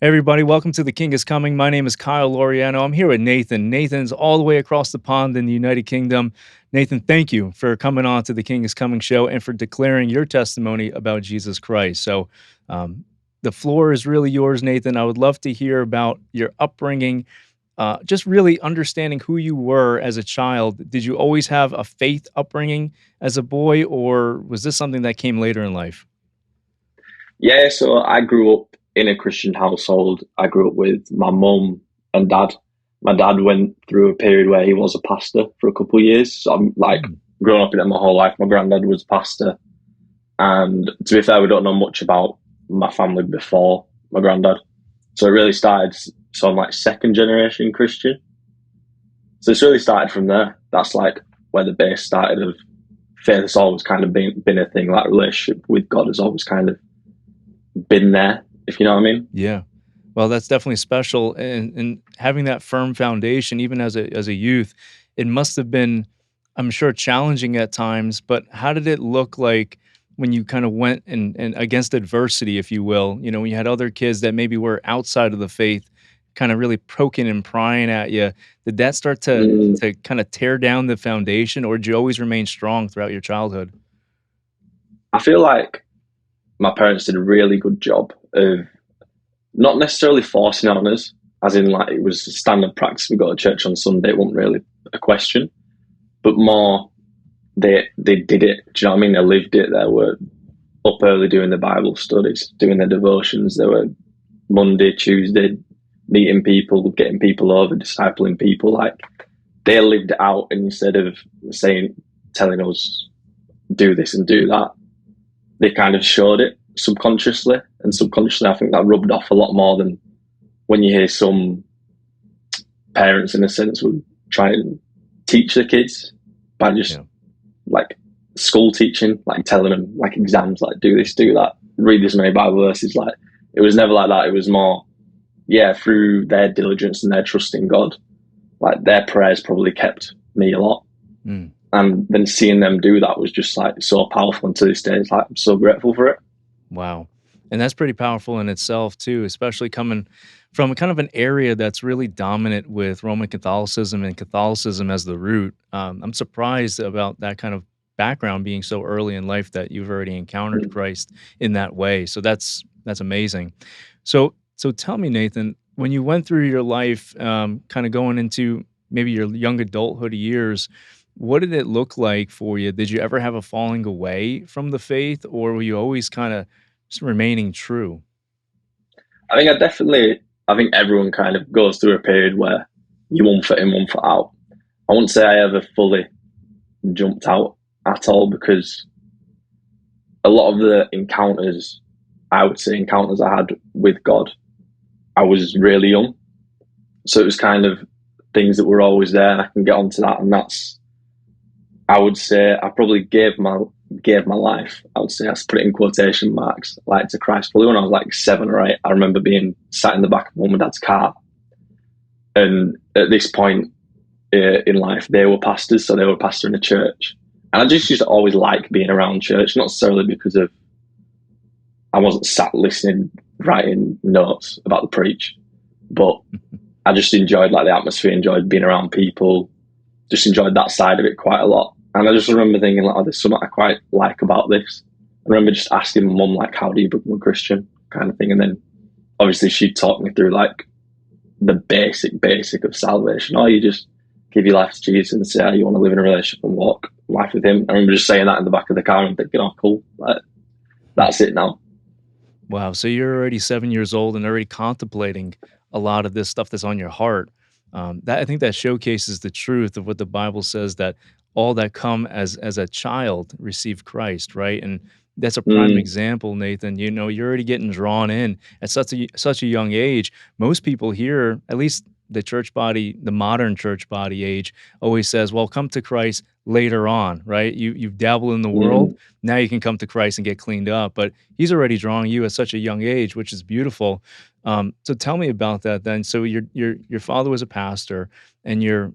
Everybody, welcome to The King is Coming. My name is Kyle Loriano. I'm here with Nathan. Nathan's all the way across the pond in the United Kingdom. Nathan, thank you for coming on to The King is Coming show and for declaring your testimony about Jesus Christ. Um, the floor is really yours, Nathan. I would love to hear about your upbringing, just really understanding who you were as a child. Did you always have a faith upbringing as a boy, or was this something that came later in life? Yeah, so I grew up in a Christian household. I grew up with my mum and dad. My dad went through a period where he was a pastor for a couple of years. So I'm like Mm. growing up in it my whole life. My granddad was a pastor. And to be fair, we don't know much about my family before my granddad. So it really started, so I'm like second generation Christian. So it's really started from there. That's like where the base started of faith has always kind of been a thing. Like relationship with God has always kind of been there, if you know what I mean. Yeah. Well, that's definitely special, and having that firm foundation, even as a youth, it must have been, I'm sure, challenging at times. But how did it look like when you kind of went and against adversity, if you will? You know, when you had other kids that maybe were outside of the faith, kind of really poking and prying at you. Did that start to Mm, kind of tear down the foundation, or did you always remain strong throughout your childhood? I feel like my parents did a really good job of not necessarily forcing it on us, as in like it was standard practice. We go to church on Sunday, it wasn't really a question, but more they did it. Do you know what I mean? They lived it. They were up early doing the Bible studies, doing their devotions. They were Monday, Tuesday, meeting people, getting people over, discipling people. Like they lived it out, and instead of telling us do this and do that, they kind of showed it subconsciously, and subconsciously, I think that rubbed off a lot more than when you hear some parents, in a sense, would try and teach the kids by just Yeah. like school teaching, like telling them like exams, like do this, do that, read this many Bible verses. Like it was never like that. It was more, yeah, through their diligence and their trust in God, like their prayers probably kept me a lot. Mm. And then seeing them do that was just like so powerful. And to this day, it's like I'm so grateful for it. Wow. And that's pretty powerful in itself too, especially coming from kind of an area that's really dominant with Roman Catholicism and Catholicism as the root. I'm surprised about that kind of background being so early in life that you've already encountered Mm. Christ in that way. So that's amazing. So tell me, Nathan, when you went through your life, kind of going into maybe your young adulthood years, what did it look like for you? Did you ever have a falling away from the faith, or were you always kind of just remaining true? I think everyone kind of goes through a period where you one foot in, one foot out. I wouldn't say I ever fully jumped out at all because a lot of the encounters, I would say encounters I had with God, I was really young. So it was kind of things that were always there, and I can get onto that. And that's, I would say, I probably gave my life. I would say I put it in quotation marks, like to Christ. Probably when I was like 7 or 8, I remember being sat in the back of mum and dad's car, and at this point in life, they were pastors, so they were pastoring a church, and I just used to always like being around church, not necessarily because of I wasn't sat listening, writing notes about the preach, but I just enjoyed like the atmosphere, enjoyed being around people, just enjoyed that side of it quite a lot. And I just remember thinking, like, oh, there's something I quite like about this. I remember just asking my mum, like, how do you become a Christian kind of thing. And then obviously she taught me through like the basic of salvation. Oh, you just give your life to Jesus and say, oh, you want to live in a relationship and walk life with him. I remember just saying that in the back of the car and thinking, oh, cool. Like, that's it now. Wow, so you're already 7 years old and already contemplating a lot of this stuff that's on your heart. That I think that showcases the truth of what the Bible says that all that come as a child receive Christ, right? And that's a prime Mm, example, Nathan. You know, you're already getting drawn in at such a young age. Most people here, at least the church body, the modern church body age, always says, "Well, come to Christ later on," right? You've dabbled in the world, mm. now you can come to Christ and get cleaned up. But he's already drawing you at such a young age, which is beautiful. So tell me about that then. So your father was a pastor, and your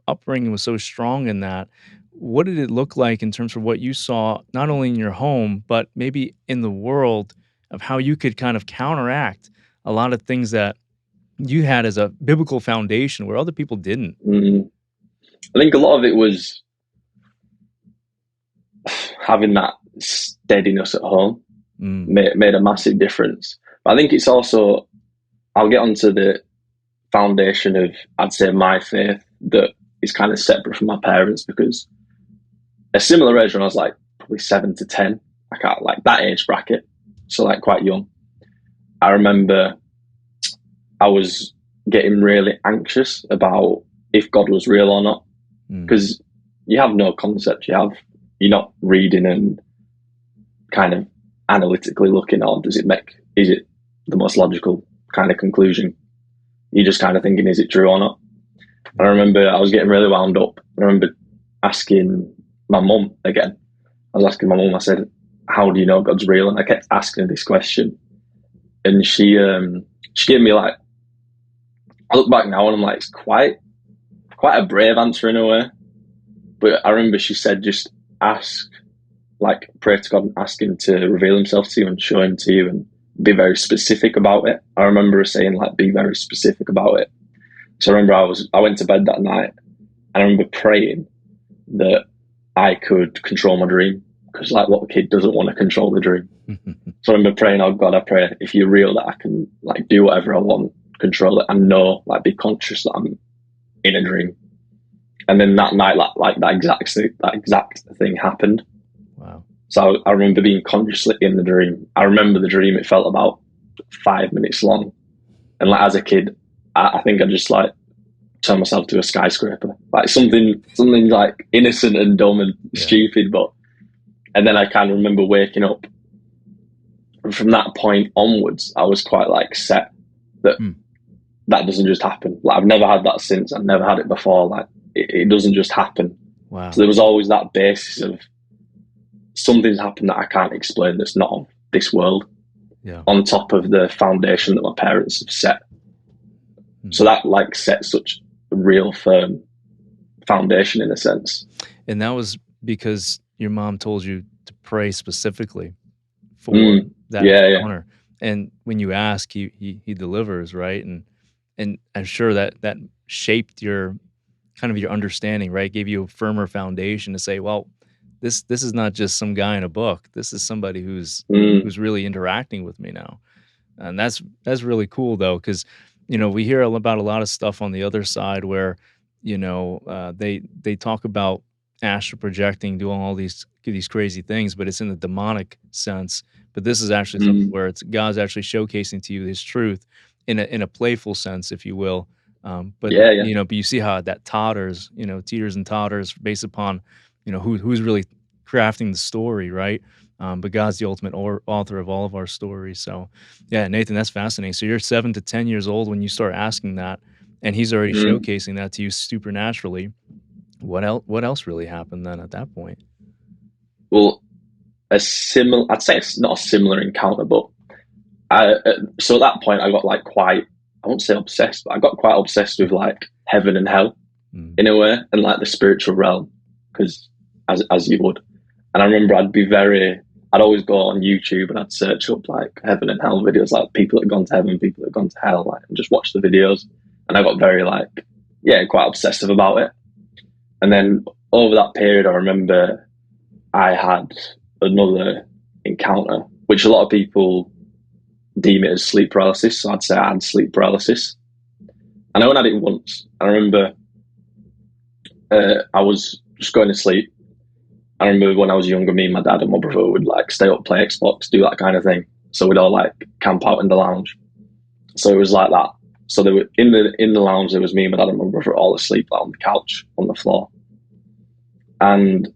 upbringing was so strong in that. What did it look like in terms of what you saw, not only in your home, but maybe in the world, of how you could kind of counteract a lot of things that you had as a biblical foundation where other people didn't. I think a lot of it was having that steadiness at home made a massive difference. But I think it's also, I'll get onto the foundation of, I'd say, my faith that is kind of separate from my parents, because a similar age when I was like probably 7 to 10, I can't, like that age bracket, so like quite young, I remember I was getting really anxious about if God was real or not, because you have no concept. You're not reading and kind of analytically looking on, is it the most logical kind of conclusion? You're just kind of thinking, is it true or not? And I remember I was getting really wound up. I remember asking my mum again. I was asking my mum, I said, how do you know God's real? And I kept asking her this question. And she gave me, like, I look back now and I'm like, it's quite a brave answer in a way. But I remember she said, just ask, like, pray to God and ask him to reveal himself to you and show him to you and be very specific about it. I remember her saying, like, be very specific about it. So I remember I went to bed that night and I remember praying that I could control my dream, because, like, what kid doesn't want to control the dream? So I remember praying, oh God, I pray if you're real that I can, like, do whatever I want, control it, and know, like, be conscious that I'm in a dream. And then that night, like that exact thing happened. Wow. So I remember being consciously in the dream. I remember the dream, it felt about 5 minutes long. And, like, as a kid, I think I just, like, turned myself to a skyscraper. Like something like innocent and dumb and stupid, and then I kind of remember waking up. And from that point onwards, I was quite, like, set that that doesn't just happen. Like, I've never had that since. I've never had it before. Like, it doesn't just happen. Wow. So there was always that basis of something's happened that I can't explain, that's not of this world, on top of the foundation that my parents have set. So that, like, set such a real firm foundation in a sense. And that was because your mom told you to pray specifically for that encounter. And when you ask, he delivers, right? And I'm sure that shaped your kind of your understanding, right? Gave you a firmer foundation to say, well, this is not just some guy in a book. This is somebody who's really interacting with me now. And that's really cool, though, because, you know, we hear about a lot of stuff on the other side where, you know, they talk about astral projecting, doing all these crazy things, but it's in the demonic sense. But this is actually something where it's God's actually showcasing to you His truth in a playful sense, if you will. But you know, but you see how that teeters and totters based upon, you know, who's really crafting the story, right? But God's the ultimate author of all of our stories. So, yeah, Nathan, that's fascinating. So you're 7 to 10 years old when you start asking that, and He's already showcasing that to you supernaturally. What else really happened then at that point? Well, I'd say it's not a similar encounter, but so at that point I got, like, quite, I won't say obsessed, but I got quite obsessed with, like, heaven and hell in a way, and, like, the spiritual realm, because as you would. And I remember I'd always go on YouTube and I'd search up, like, heaven and hell videos, like people that had gone to heaven, people that had gone to hell, like, and just watch the videos. And I got very, like, quite obsessive about it. And then over that period, I remember I had another encounter, which a lot of people deem it as sleep paralysis. So I'd say I had sleep paralysis. And I only had it once. I remember I was just going to sleep. I remember when I was younger, me and my dad and my brother would, like, stay up, play Xbox, do that kind of thing. So we'd all, like, camp out in the lounge. So it was like that. So they were in the lounge. There was me and my dad and my brother all asleep, like, on the couch on the floor. And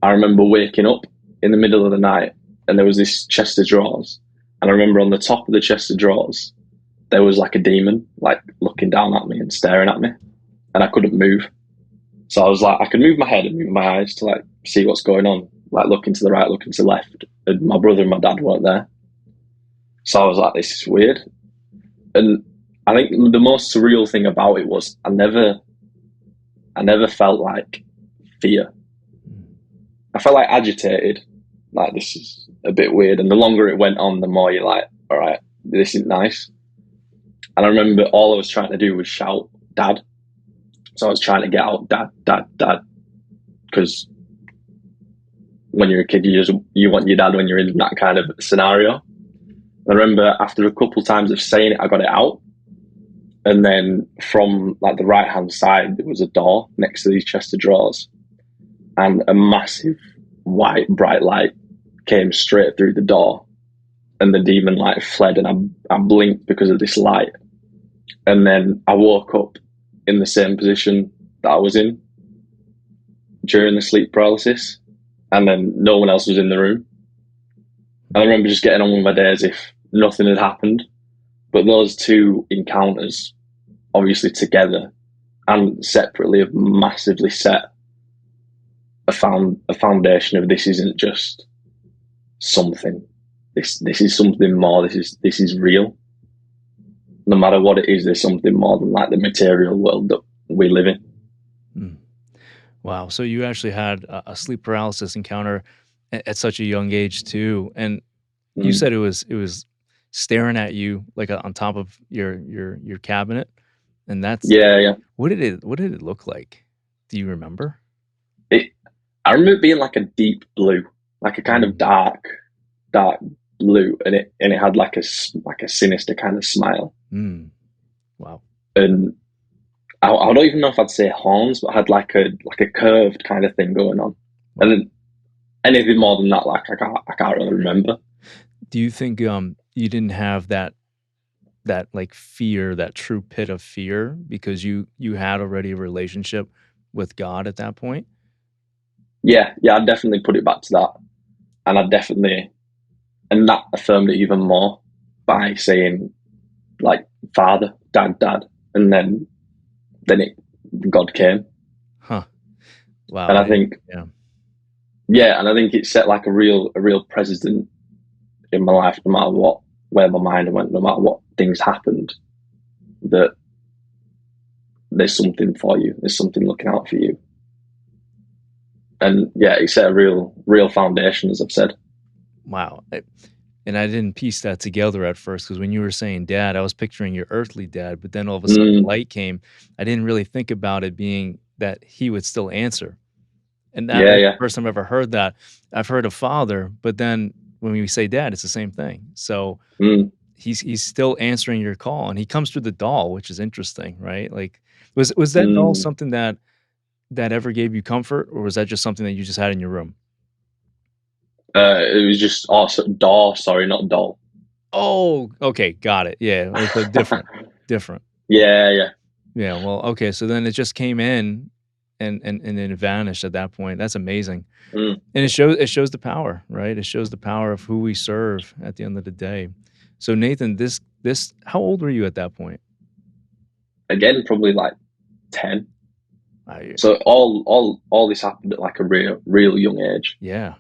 I remember waking up in the middle of the night, and there was this chest of drawers. And I remember on the top of the chest of drawers, there was, like, a demon, like, looking down at me and staring at me, and I couldn't move. So I was like, I could move my head and move my eyes to, like, see what's going on, like, looking to the right, looking to the left. And my brother and my dad weren't there. So I was like, this is weird. And I think the most surreal thing about it was I never felt, like, fear. I felt, like, agitated, like, this is a bit weird. And the longer it went on, the more you're like, all right, this isn't nice. And I remember all I was trying to do was shout, "Dad." So I was trying to get out, "Dad, Dad, Dad," because when you're a kid, you want your dad when you're in that kind of scenario. I remember after a couple times of saying it, I got it out. And then from like the right hand side, there was a door next to these chest of drawers, and a massive white bright light came straight through the door, and the demon light fled, and I blinked because of this light. And then I woke up in the same position that I was in during the sleep paralysis, and then no one else was in the room. And I remember just getting on with my day as if nothing had happened. But those two encounters, obviously together and separately, have massively set a foundation of this isn't just something. This is something more. This is real. No matter what it is, there's something more than like the material world that we live in. Mm. Wow. So you actually had a sleep paralysis encounter at such a young age too, and you Mm. said it was staring at you like on top of your cabinet, and that's Yeah, yeah. what did it look like? Do you remember? It. I remember it being like a deep blue, like a kind of Mm. dark blue, and it had like a sinister kind of smile. Mm. Wow. And I don't even know if I'd say horns, but had like a curved kind of thing going on. Wow. And then anything more than that, like I can't really remember. Do you think you didn't have that like fear, that true pit of fear because you had already a relationship with God at that point? Yeah, I'd definitely put it back to that, and and that affirmed it even more by saying like father, dad, and then God came, Huh. Wow. and I I didn't. think Yeah. yeah, and I think it set like a real precedent in my life, no matter what where my mind went, no matter what things happened, that there's something for you, there's something looking out for you, and yeah, it set a real foundation, as I've said. Wow. And I didn't piece that together at first because when you were saying dad, I was picturing your earthly dad, but then all of a sudden the Mm, light came. I didn't really think about it being that he would still answer. And yeah, that's the yeah, first time I've ever heard that. I've heard a father, but then when we say dad, it's the same thing. So mm, he's still answering your call and he comes through the doll, which is interesting, right? Like was that doll mm. something that ever gave you comfort, or was that just something that you just had in your room? It was just door, sorry, not doll. Oh, okay, got it. Yeah, so different, different. Yeah, yeah. Yeah, well, okay, so then it just came in and then it vanished at that point. That's amazing. Mm. And it shows the power, right? It shows the power of who we serve at the end of the day. So Nathan, this how old were you at that point? Again, probably like 10. I So all this happened at like a real young age, yeah.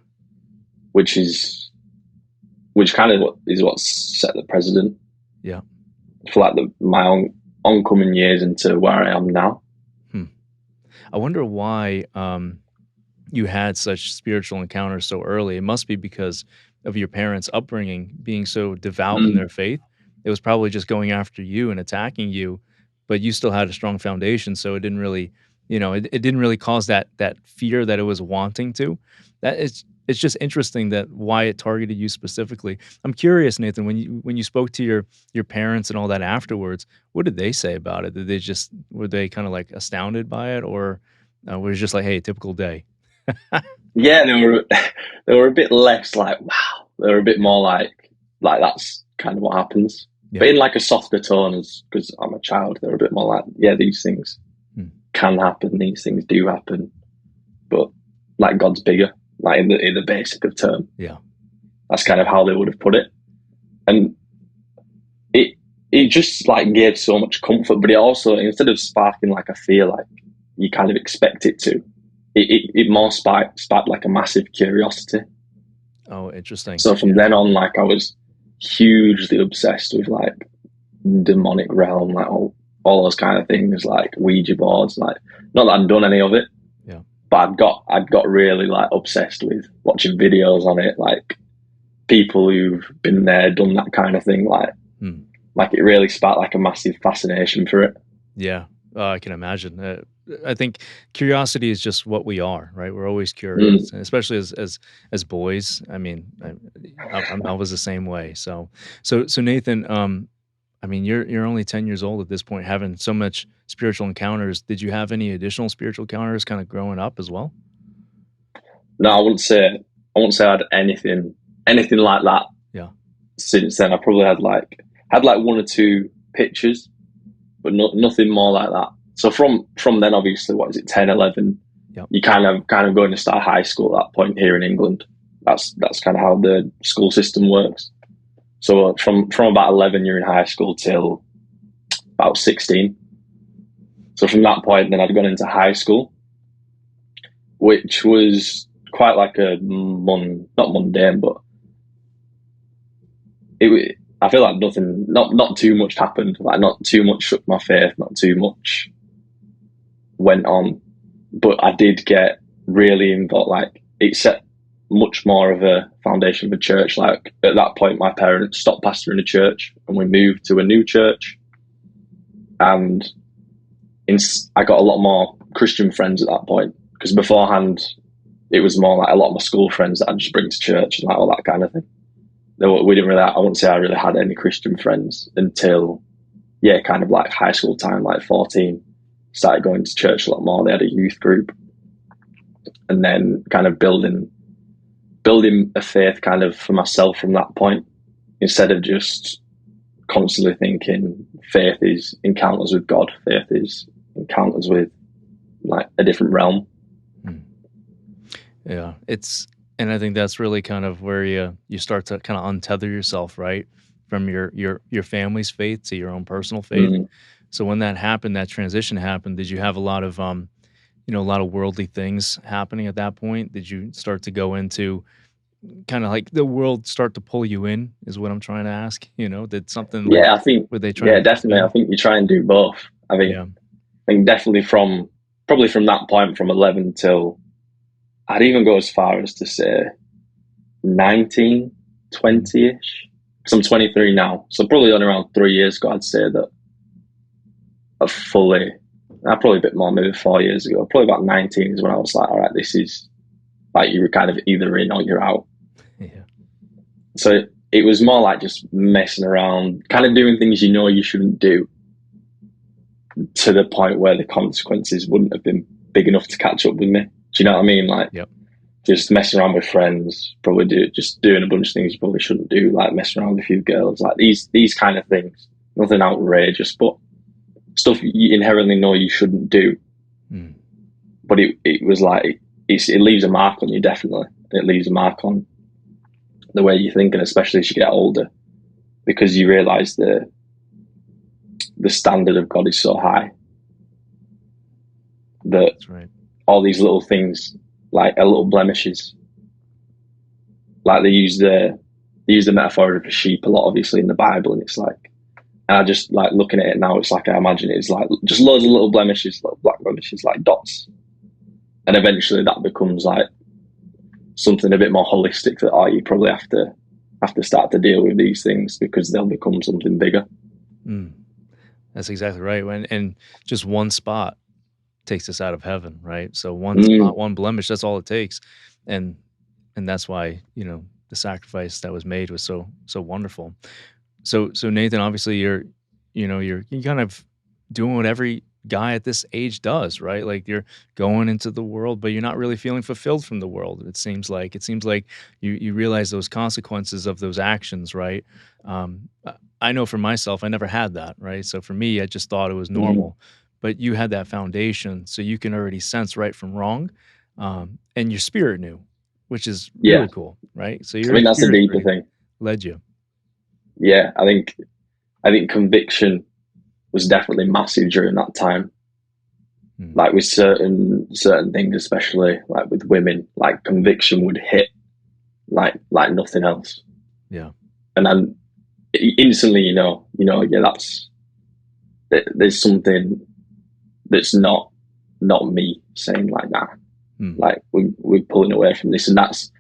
which is which kind of what set the precedent Yeah. for like my oncoming years into where I am now. Hmm. I wonder why you had such spiritual encounters so early. It must be because of your parents' upbringing being so devout in Mm, their faith. It was probably just going after you and attacking you, but you still had a strong foundation, so it didn't really, it didn't really cause that fear that it was wanting to. That it's just interesting that why it targeted you specifically. I'm curious, Nathan, when you spoke to your parents and all that afterwards, what did they say about it? Did they just were they kind of like astounded by it, or was it just like, hey, typical day? yeah, they were a bit less like wow. They were a bit more like that's kind of what happens, Yeah. but in like a softer tone, as because I'm a child. They're a bit more like yeah, these things Hmm. can happen, these things do happen, but like God's bigger. Like in the basic of term, Yeah. that's kind of how they would have put it, and it it just like gave so much comfort. But it also, instead of sparking like a fear, like you kind of expect it to, it more sparked like a massive curiosity. Oh, interesting. So from then on, like I was hugely obsessed with like demonic realm, like all those kind of things, like Ouija boards. Like not that I'd done any of it, Yeah. but I'd got really like obsessed with watching videos on it, like people who've been there, done that kind of thing. Like Hmm. Like it really sparked like a massive fascination for it. Yeah, I can imagine. I think curiosity is just what we are, right? We're always Mm. curious, and especially as boys. I mean, I was the same way. So Nathan, I mean, you're only 10 years old at this point, having so much spiritual encounters. Did you have any additional spiritual encounters, kind of growing up as well? No, I wouldn't say I had anything like that Yeah. since then. I probably had like one or two pictures, but nothing more like that. So from then, obviously, what is it, 10, 11? Yep. You kind of going to start high school at that point here in England. That's kind of how the school system works. So from about 11, you're in high school till about 16. So from that point, then I'd gone into high school, which was quite like not mundane, but I feel like nothing, not too much happened. Like not too much shook my faith, not too much went on, but I did get really involved. Like it set much more of a foundation of a church. Like at that point, my parents stopped pastoring a church, and we moved to a new church. And I got a lot more Christian friends at that point, because beforehand it was more like a lot of my school friends that I'd just bring to church and like all that kind of thing. We didn't really. I wouldn't say I really had any Christian friends until, yeah, kind of like high school time, like 14. Started going to church a lot more. They had a youth group, and then kind of building a faith kind of for myself from that point, instead of just constantly thinking faith is encounters with God, faith is encounters with like a different realm. Hmm. Yeah, and I think that's really kind of where you start to kind of untether yourself, right, from your family's faith to your own personal faith. Mm. So when that happened, that transition happened, did you have a lot of a lot of worldly things happening at that point? Did you start to go into kind of like the world start to pull you in? Is what I'm trying to ask. Did something like Yeah, I think, were they trying yeah, to push you definitely. I in? think you try and do both. Yeah. I think definitely probably from that point, from 11 till, I'd even go as far as to say 19, Mm. 20-ish. Because I'm 23 now. So probably only around 3 years ago, I'd say that I've fully, probably a bit more, maybe 4 years ago, probably about 19 is when I was like, all right, this is like, you were kind of either in or you're out. Yeah. So it was more like just messing around, kind of doing things you shouldn't do, to the point where the consequences wouldn't have been big enough to catch up with me. Do you know what I mean? Like Yep. just messing around with friends, probably just doing a bunch of things you probably shouldn't do, like messing around with a few girls, like these kind of things. Nothing outrageous, but stuff you inherently know you shouldn't do. Mm. But it was like it leaves a mark on you, definitely. It leaves a mark on the way you think, and especially as you get older, because you realise the standard of God is so high that That's right. all these little things, like little blemishes, like they use the metaphor of a sheep a lot, obviously, in the Bible, and it's like, and I just like looking at it now, it's like I imagine it's like just loads of little blemishes, little black blemishes, like dots, and eventually that becomes like something a bit more holistic. That you probably have to start to deal with these things, because they'll become something bigger. Mm. That's exactly right. And just one spot takes us out of heaven, right? So one Mm. spot, one blemish, that's all it takes. And that's why, the sacrifice that was made was so wonderful. So Nathan, obviously you're kind of doing what every guy at this age does, right? Like you're going into the world, but you're not really feeling fulfilled from the world. It seems like you realize those consequences of those actions, right? I know for myself, I never had that, right? So for me, I just thought it was Mm. normal. But you had that foundation, so you can already sense right from wrong, and your spirit knew, which is Yeah, really cool, right? So I your think that's a spirit deeper already thing. led you. Yeah, I think conviction was definitely massive during that time. Mm. Like with certain things, especially like with women, like conviction would hit like nothing else. Yeah. And then instantly, yeah, there's something that's not me saying like that. Mm. Like we're pulling away from this, and that's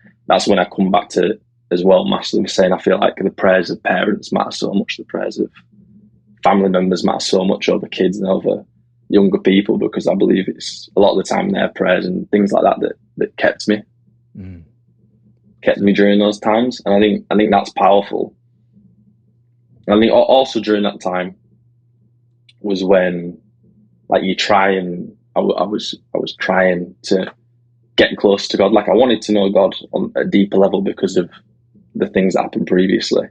when I come back to as well. Massively saying, I feel like the prayers of parents matter so much. The prayers of family members matter so much over kids and over younger people, because I believe it's a lot of the time their prayers and things like that that Mm. kept me during those times. And I think that's powerful. And I think also during that time was when, like, you try and I was trying to get close to God. Like, I wanted to know God on a deeper level because of the things that happened previously.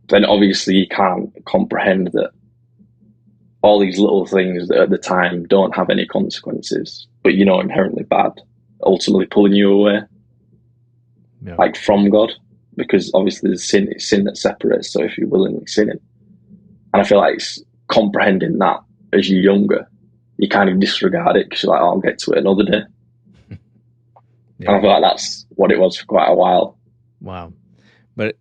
Then obviously you can't comprehend that all these little things that at the time don't have any consequences, but you know inherently bad, ultimately pulling you away, Yeah. like, from God, because obviously there's sin. It's sin that separates. So if you're willingly sinning, and I feel like it's comprehending that as you're younger, you kind of disregard it because you're like, oh, I'll get to it another day. Yeah. And I feel like that's what it was for quite a while. Wow. But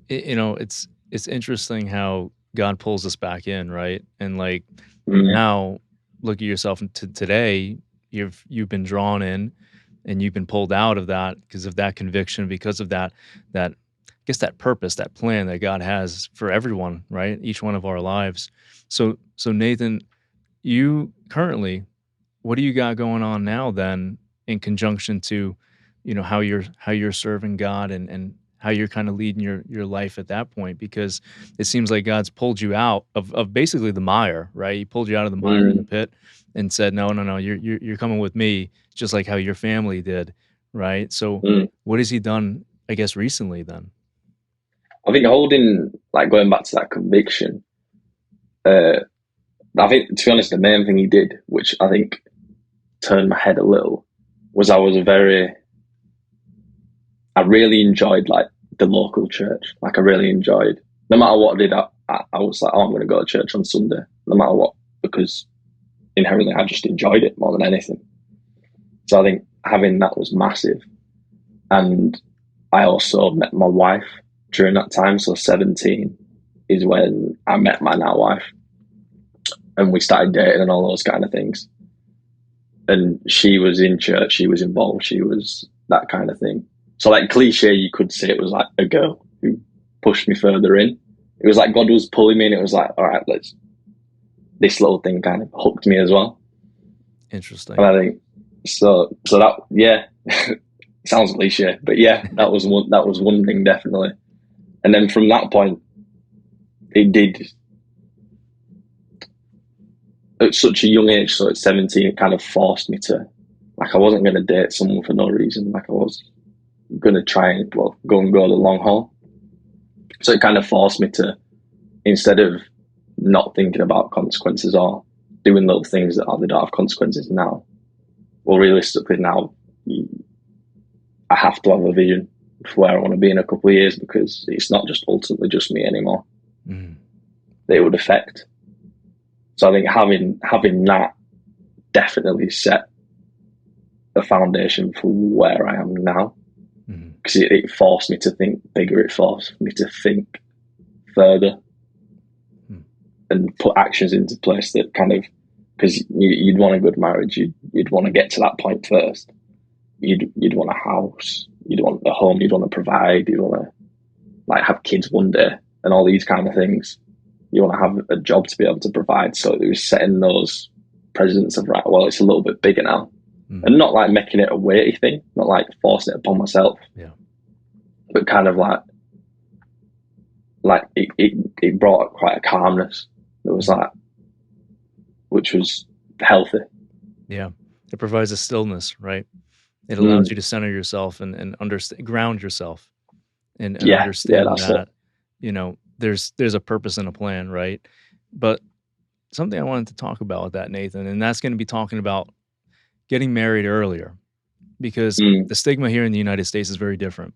it's interesting how God pulls us back in, right? And like Mm, now, look at yourself into today. You've been drawn in, and you've been pulled out of that because of that conviction, because of that I guess that purpose, that plan that God has for everyone, right? Each one of our lives. So Nathan, you currently, what do you got going on now then in conjunction to, how you're serving God and how you're kind of leading your life at that point? Because it seems like God's pulled you out of basically the mire, right? He pulled you out of the mire in the mm, pit and said, "No, no, no, you're coming with me," just like how your family did, right? So mm. what has he done, I guess, recently then? I think holding, like, going back to that conviction, uh, I think, to be honest, the main thing he did, which I think turned my head a little, was I really enjoyed, like, the local church. Like, I really enjoyed, no matter what I did, I was like, oh, I'm going to go to church on Sunday, no matter what, because inherently I just enjoyed it more than anything. So I think having that was massive. And I also met my wife during that time. So 17 is when I met my now wife, and we started dating and all those kind of things. And she was in church, she was involved, she was that kind of thing. So, like, cliche, you could say it was like a girl who pushed me further in. It was like God was pulling me, and it was like, all right, let's. This little thing kind of hooked me as well, and Interesting. I think so. So that, yeah, sounds cliche, but yeah, that was one. That was one thing definitely. And then from that point, it did, at such a young age. So at 17, it kind of forced me to, like, I wasn't going to date someone for no reason. Like, I was going to try and, well, go the long haul. So it kind of forced me to, instead of not thinking about consequences or doing little things that they don't have consequences now, well, realistically now, I have to have a vision for where I want to be in a couple of years, because it's not just ultimately just me anymore Mhm. that it would affect. So I think having that definitely set a foundation for where I am now, Mhm. because it forced me to think bigger. It forced me to think further Mm. and put actions into place that kind of, because you'd want a good marriage, you'd want to get to that point first. You'd want a house, you'd want a home, you'd want to provide, you'd want to, like, have kids one day, and all these kind of things. You want to have a job to be able to provide. So it was setting those precedents of, right, well, it's a little bit bigger now, Mhm. and not like making it a weighty thing, not like forcing it upon myself, Yeah. but kind of like it brought quite a calmness that was Mhm. like, which was healthy. Yeah. It provides a stillness, right? It allows Mm, you to center yourself and understand, ground yourself, and yeah, yeah, understand that's it. that, there's a purpose and a plan, right? But something I wanted to talk about with that, Nathan, and that's gonna be talking about getting married earlier, because Mm, the stigma here in the United States is very different.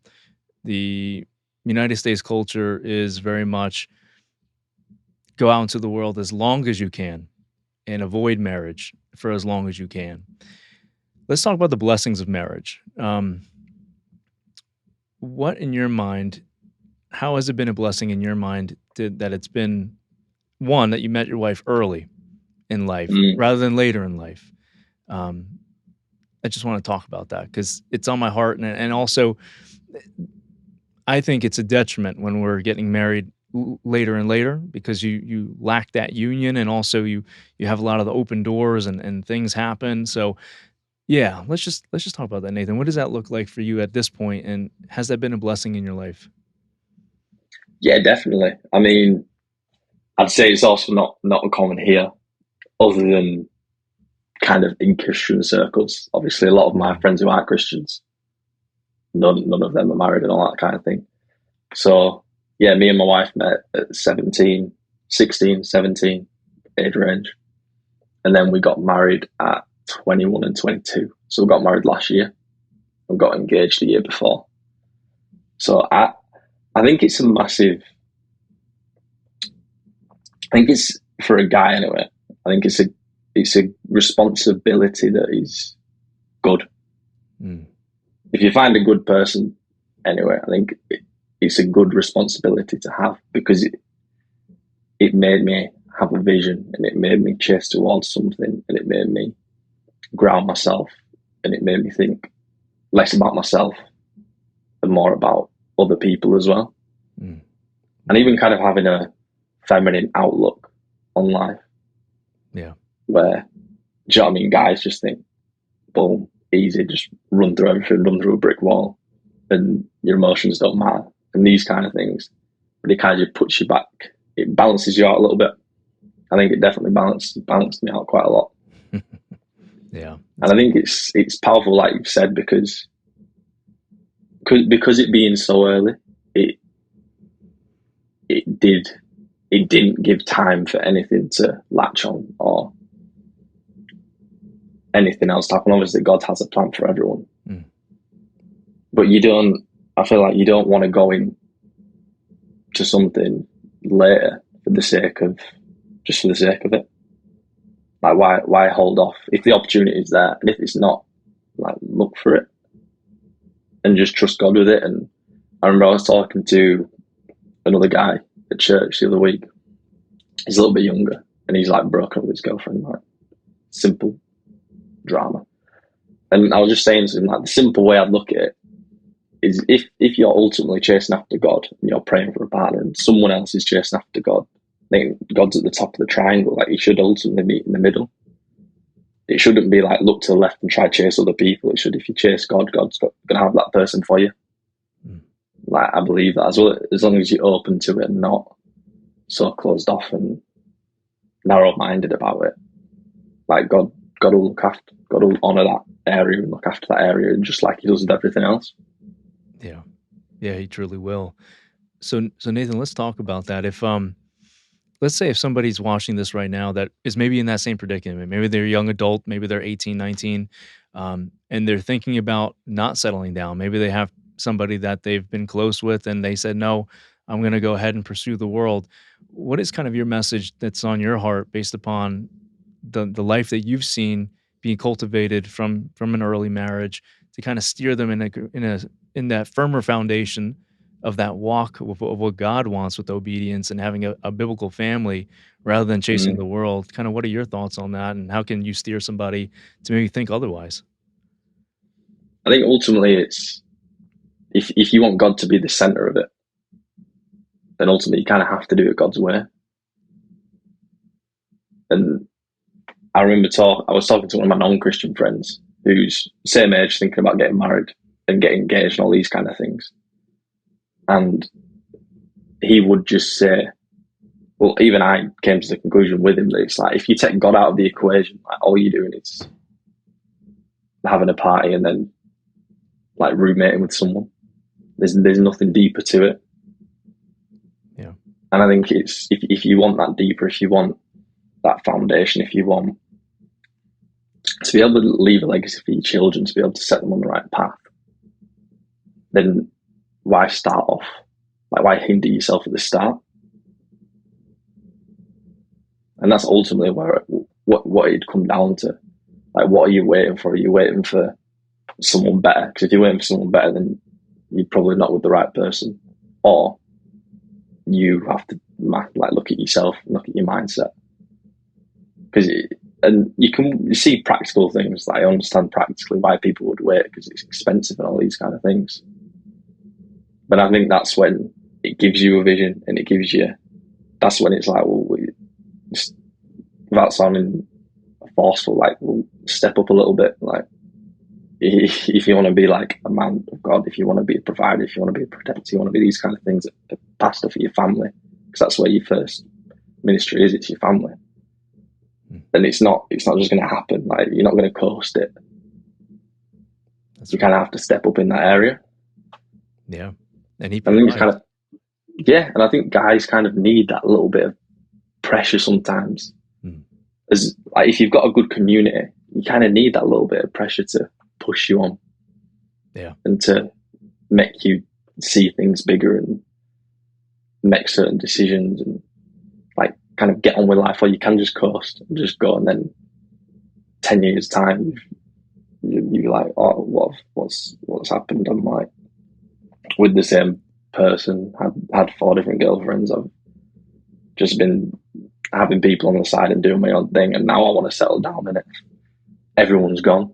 The United States culture is very much go out into the world as long as you can and avoid marriage for as long as you can. Let's talk about the blessings of marriage. What in your mind, how has it been a blessing in your mind that it's been one, that you met your wife early in life mm, rather than later in life? Um, I just want to talk about that because it's on my heart, and also I think it's a detriment when we're getting married later and later because you lack that union, and also you have a lot of the open doors and things happen. So yeah, let's just talk about that, Nathan. What does that look like for you at this point, and has that been a blessing in your life? Yeah, definitely. I mean, I'd say it's also not uncommon here, other than kind of in Christian circles. Obviously, a lot of my Mm, friends who aren't Christians, none of them are married and all that kind of thing. So yeah, me and my wife met at 17, 16, 17 age range, and then we got married at 21 and 22. So we got married last year and got engaged the year before. So I think it's a massive. I think it's for a guy anyway. I think it's a responsibility that is good. mm, If you find a good person, anyway, I think it's a good responsibility to have, because it made me have a vision, and it made me chase towards something, and it made me ground myself, and it made me think less about myself and more about other people as well. mm, And even kind of having a feminine outlook on life, yeah. where, do you know what I mean? Guys just think, boom, easy, just run through everything, run through a brick wall, and your emotions don't matter, and these kind of things. But it kind of just puts you back. It balances you out a little bit. I think it definitely balanced me out quite a lot. Yeah, And that's I good. think it's powerful, like you've said, because it being so early, it it did it didn't give time for anything to latch on or anything else to happen. Obviously, God has a plan for everyone, Mm, but you don't. I feel like you don't want to go into something later for the sake of just for the sake of it. Like, why hold off if the opportunity is there, and if it's not, like, look for it and just trust God with it. And I remember I was talking to another guy at church the other week. He's a little bit younger, and he's like broken up with his girlfriend, like simple drama. And I was just saying to him, like, the simple way I'd look at it is, if you're ultimately chasing after God and you're praying for a partner, and someone else is chasing after God, I think God's at the top of the triangle. Like, you should ultimately meet in the middle. It shouldn't be like look to the left and try to chase other people. It should, if you chase God, God's going to have that person for you. mm, Like, I believe that, as well, as long as you're open to it and not so closed off and narrow-minded about it. Like, God will look after, God will honor that area and look after that area, just like He does with everything else. yeah. Yeah, he truly will. So Nathan, let's talk about that. If let's say if somebody's watching this right now that is maybe in that same predicament, maybe they're a young adult, maybe they're 18, 19, and they're thinking about not settling down. Maybe they have somebody that they've been close with and they said, no, I'm going to go ahead and pursue the world. What is kind of your message that's on your heart based upon the life that you've seen being cultivated from an early marriage to kind of steer them in that firmer foundation of that walk of what God wants with obedience and having a biblical family rather than chasing Mm. the world. Kind of what are your thoughts on that, and how can you steer somebody to maybe think otherwise? I think ultimately it's, if you want God to be the center of it, then ultimately you kind of have to do it God's way. And I was talking to one of my non-Christian friends who's same age, thinking about getting married and getting engaged and all these kind of things. And he would just say, well, even I came to the conclusion with him that it's like, if you take God out of the equation, like, all you're doing is having a party and then like roommating with someone. There's nothing deeper to it. Yeah. And I think it's, if you want that deeper, if you want that foundation, if you want to be able to leave a legacy for your children, to be able to set them on the right path, then why start off? Like, why hinder yourself at the start? And that's ultimately where what it'd come down to. Like, what are you waiting for? Are you waiting for someone better? Because if you're waiting for someone better, then you're probably not with the right person. Or you have to like look at yourself, look at your mindset. Because and you see practical things. Like, I understand practically why people would wait, because it's expensive and all these kind of things. But I think that's when it gives you a vision, and it gives you. That's when it's like, well, just, without sounding forceful, like, well, step up a little bit. Like, if you want to be like a man of God, if you want to be a provider, if you want to be a protector, you want to be these kind of things, a pastor for your family, because that's where your first ministry is. It's your family. And it's not just going to happen. Like, you're not going to coast it. You kind of have to step up in that area. Yeah, and and I think guys kind of need that little bit of pressure sometimes. As like, if you've got a good community, you kind of need that little bit of pressure to push you on. Yeah, and to make you see things bigger and make certain decisions and like kind of get on with life. Or you can just coast and just go, and then 10 years time you're like, oh, what's happened? I'm like with the same person, had 4 different girlfriends. I've just been having people on the side and doing my own thing, and now I want to settle down in it. Everyone's gone.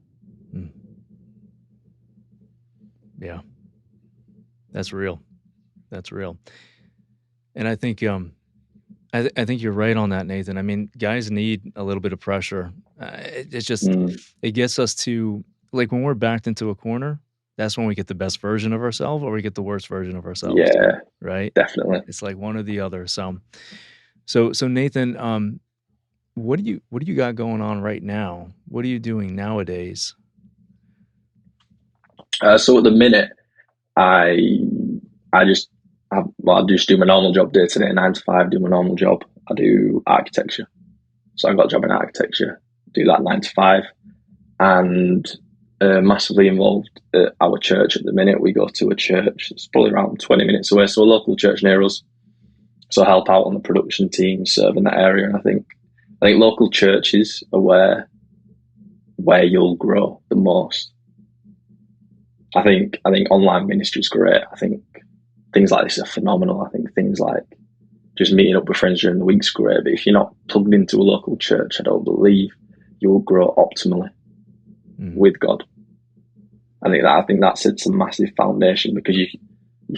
Yeah, that's real. And I think I think you're right on that, Nathan. I mean, guys need a little bit of pressure. It's just it gets us to, like, when we're backed into a corner, that's when we get the best version of ourselves, or we get the worst version of ourselves. Yeah, right. Definitely. It's like one or the other. So Nathan, what do you got going on right now? What are you doing nowadays? So at the minute, I just do my normal job day to day, 9 to 5. Do my normal job. I do architecture, so I got a job in architecture. Do that 9 to 5, and massively involved at our church at the minute. We go to a church that's probably around 20 minutes away, so a local church near us. So I help out on the production team, serve in that area, and I think local churches are where you'll grow the most. I think online ministry is great. I think things like this are phenomenal. I think things like just meeting up with friends during the week is great. But if you're not plugged into a local church, I don't believe you will grow optimally with God. I think that sets a massive foundation, because you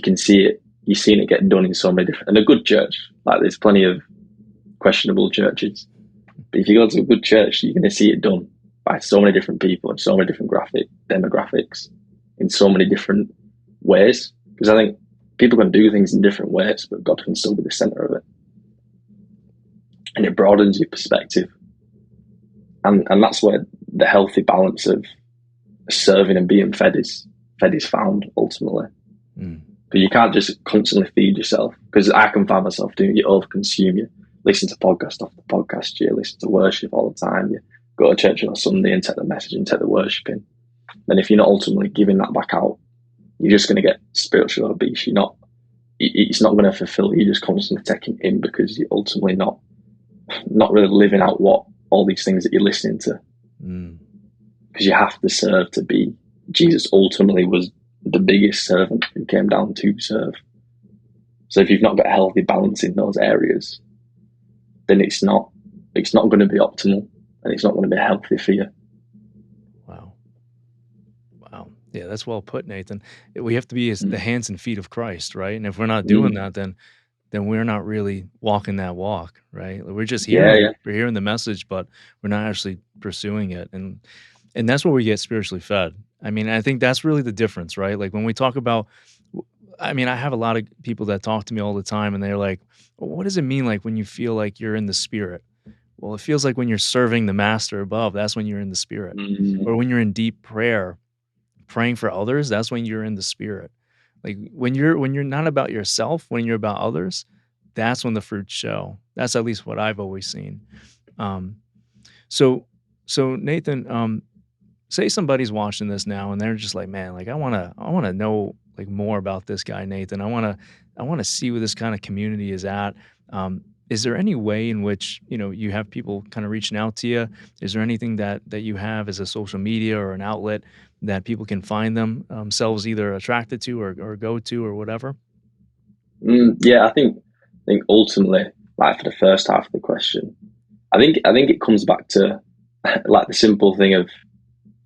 can see it. You've seen it get done in so many different. And a good church, like, there's plenty of questionable churches, but if you go to a good church, you're going to see it done by so many different people and so many different demographics in so many different ways. Because I think people can do things in different ways, but God can still be the center of it, and it broadens your perspective. And that's where the healthy balance of serving and being fed is found ultimately. But you can't just constantly feed yourself, because I can find myself doing, you overconsume. You listen to podcast after podcast, you listen to worship all the time, you go to church on a Sunday and take the message and take the worship in. Then if you're not ultimately giving that back out, you're just going to get spiritually obese. It's not going to fulfill you. You're just constantly taking in, because you're ultimately not really living out what all these things that you're listening to. Because you have to serve to be. Jesus ultimately was the biggest servant who came down to serve. So if you've not got a healthy balance in those areas, then it's not going to be optimal, and it's not going to be healthy for you. Wow. Yeah, that's well put, Nathan. We have to be the hands and feet of Christ, right? And if we're not doing that, then we're not really walking that walk, right? We're just hearing we're hearing the message, but we're not actually pursuing it. And that's where we get spiritually fed. I mean, I think that's really the difference, right? Like, when we talk about, I mean, I have a lot of people that talk to me all the time, and they're like, well, what does it mean, like, when you feel like you're in the spirit? Well, it feels like when you're serving the master above, that's when you're in the spirit. Or when you're in deep prayer, praying for others, that's when you're in the spirit. Like, when you're not about yourself, when you're about others, that's when the fruits show. That's at least what I've always seen. So Nathan, say somebody's watching this now and they're just like, man, like, I want to know, like, more about this guy, Nathan. I want to see where this kind of community is at. Is there any way in which, you have people kind of reaching out to you? Is there anything that you have as a social media or an outlet that people can find themselves either attracted to or go to or whatever? Yeah, I think ultimately, like, for the first half of the question, I think it comes back to like the simple thing of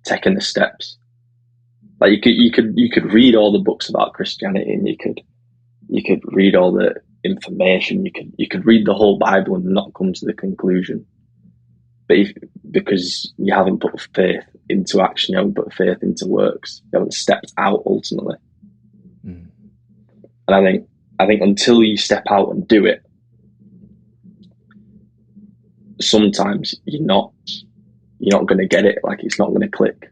taking the steps. Like, you could read all the books about Christianity, and you could could read all the information, you could read the whole Bible and not come to the conclusion. But because you haven't put faith into action, you haven't put faith into works, you haven't stepped out ultimately. Mm. And I think until you step out and do it, sometimes you're not going to get it. Like, it's not going to click.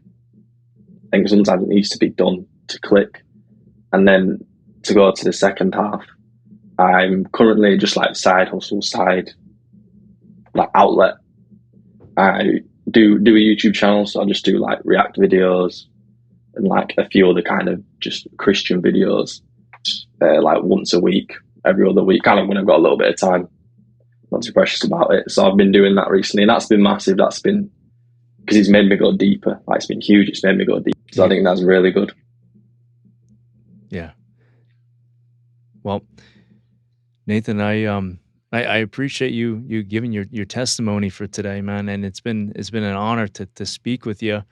I think sometimes it needs to be done to click. And then to go to the second half, I'm currently just like side hustle, side like outlet. I do a YouTube channel, so I just do like React videos and like a few other kind of just Christian videos, like once a week, every other week, kind of when I've got a little bit of time. Not too precious about it. So I've been doing that recently, and that's been massive. That's been because it's made me go deeper. Like, it's been huge. It's made me go deeper. So I think that's really good. Yeah. Well, Nathan, I appreciate you giving your testimony for today, man. And it's been an honor to speak with you.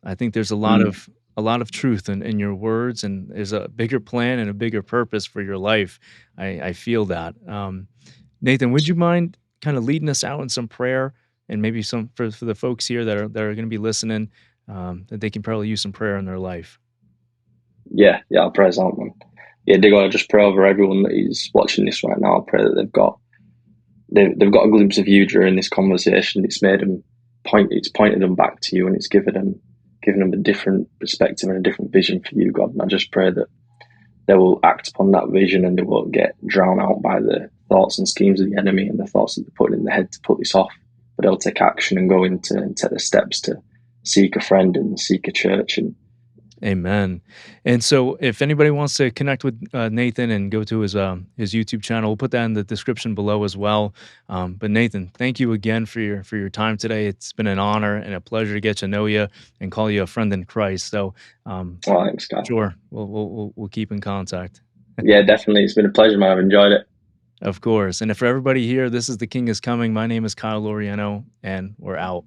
I think there's a lot of truth in your words, and there's a bigger plan and a bigger purpose for your life. I feel that. Nathan, would you mind kind of leading us out in some prayer, and maybe some for the folks here that are going to be listening, that they can probably use some prayer in their life. Yeah, I'll pray as out, man. Yeah, dig, I just pray over everyone that is watching this right now. I pray that they've got a glimpse of you during this conversation. It's made them it's pointed them back to you, and it's given them a different perspective and a different vision for you, God. And I just pray that they will act upon that vision, and they won't get drowned out by the thoughts and schemes of the enemy and the thoughts that they're putting in their head to put this off. But they'll take action and go into and take the steps to seek a friend and seek a church. And Amen. And so, if anybody wants to connect with Nathan and go to his YouTube channel, we'll put that in the description below as well. But Nathan, thank you again for your time today. It's been an honor and a pleasure to get to know you and call you a friend in Christ. So, thanks, Kyle. Sure, we'll keep in contact. Yeah, definitely. It's been a pleasure, man. I've enjoyed it. Of course. And for everybody here, this is The King is Coming. My name is Kyle Loriano, and we're out.